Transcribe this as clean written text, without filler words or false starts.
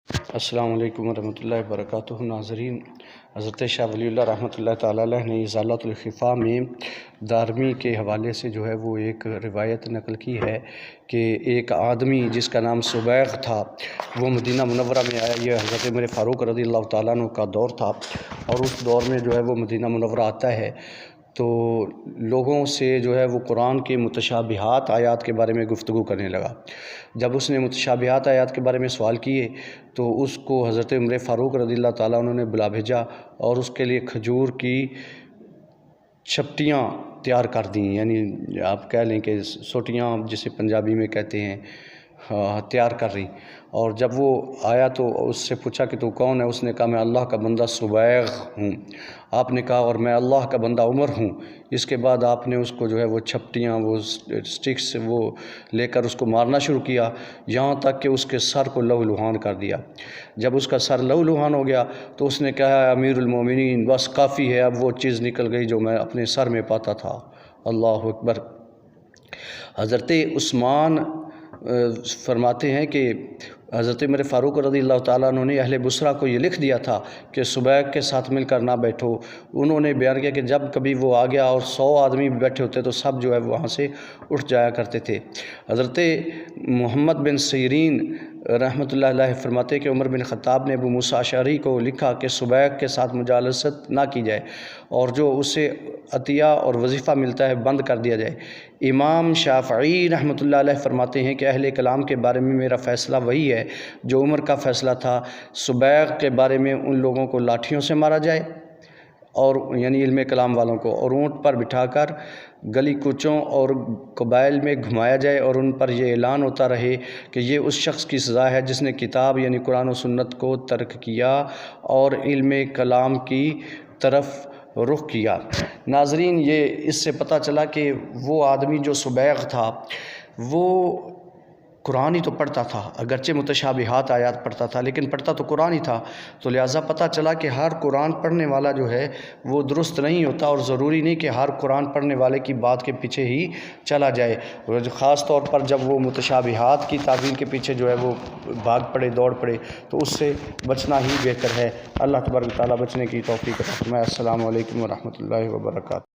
السلام علیکم ورحمۃ اللہ وبرکاتہ۔ ناظرین، حضرت شاہ ولی اللہ رحمۃ اللہ تعالیٰ علیہ نے ازالۃ الخفا میں دارمی کے حوالے سے جو ہے وہ ایک روایت نقل کی ہے کہ ایک آدمی جس کا نام سبیغ تھا وہ مدینہ منورہ میں آیا۔ یہ حضرت عمر فاروق رضی اللہ تعالیٰ عنہ کا دور تھا، اور اس دور میں جو ہے وہ مدینہ منورہ آتا ہے تو لوگوں سے جو ہے وہ قرآن کے متشابہات آیات کے بارے میں گفتگو کرنے لگا۔ جب اس نے متشابہات آیات کے بارے میں سوال کیے تو اس کو حضرت عمر فاروق رضی اللہ تعالیٰ عنہ نے بلا بھیجا اور اس کے لیے کھجور کی چھپٹیاں تیار کر دیں، یعنی آپ کہہ لیں کہ سوٹیاں جسے پنجابی میں کہتے ہیں، تیار کر رہی۔ اور جب وہ آیا تو اس سے پوچھا کہ تو کون ہے؟ اس نے کہا میں اللہ کا بندہ سبیغ ہوں۔ آپ نے کہا اور میں اللہ کا بندہ عمر ہوں۔ اس کے بعد آپ نے اس کو جو ہے وہ چھپٹیاں، وہ سٹکس وہ لے کر اس کو مارنا شروع کیا، یہاں تک کہ اس کے سر کو لہو لہان کر دیا۔ جب اس کا سر لہو لہان ہو گیا تو اس نے کہا امیر المومنین بس کافی ہے، اب وہ چیز نکل گئی جو میں اپنے سر میں پاتا تھا۔ اللہ اکبر۔ حضرت عثمان فرماتے ہیں کہ حضرت عمر فاروق رضی اللہ تعالیٰ عنہ نے اہل بصرہ کو یہ لکھ دیا تھا کہ سبیغ کے ساتھ مل کر نہ بیٹھو۔ انہوں نے بیان کیا کہ جب کبھی وہ آ گیا اور 100 آدمی بھی بیٹھے ہوتے تو سب جو ہے وہاں سے اٹھ جایا کرتے تھے۔ حضرت محمد بن سیرین رحمۃ اللہ علیہ فرماتے کہ عمر بن خطاب نے ابو موسیٰ اشعری کو لکھا کہ سبیغ کے ساتھ مجالست نہ کی جائے اور جو اسے عطیہ اور وظیفہ ملتا ہے بند کر دیا جائے۔ امام شافعی رحمۃ اللہ علیہ فرماتے ہیں کہ اہل کلام کے بارے میں میرا فیصلہ وہی ہے جو عمر کا فیصلہ تھا۔ سبیغ کے بارے میں ان لوگوں کو لاٹھیوں سے مارا جائے، اور یعنی علم کلام والوں کو، اور اونٹ پر بٹھا کر گلی کوچوں اور قبائل میں گھمایا جائے، اور ان پر یہ اعلان ہوتا رہے کہ یہ اس شخص کی سزا ہے جس نے کتاب یعنی قرآن و سنت کو ترک کیا اور علم کلام کی طرف رخ کیا۔ ناظرین، یہ اس سے پتہ چلا کہ وہ آدمی جو سبیغ تھا وہ قرآن ہی تو پڑھتا تھا، اگرچہ متشابہات آیات پڑھتا تھا لیکن پڑھتا تو قرآن ہی تھا، تو لہٰذا پتہ چلا کہ ہر قرآن پڑھنے والا جو ہے وہ درست نہیں ہوتا، اور ضروری نہیں کہ ہر قرآن پڑھنے والے کی بات کے پیچھے ہی چلا جائے، خاص طور پر جب وہ متشابہات کی تعویل کے پیچھے جو ہے وہ بھاگ پڑے، دوڑ پڑے، تو اس سے بچنا ہی بہتر ہے۔ اللہ تبارک و تعالیٰ بچنے کی توفیق عطا فرمائے۔ السلام علیکم ورحمۃ اللہ وبرکاتہ۔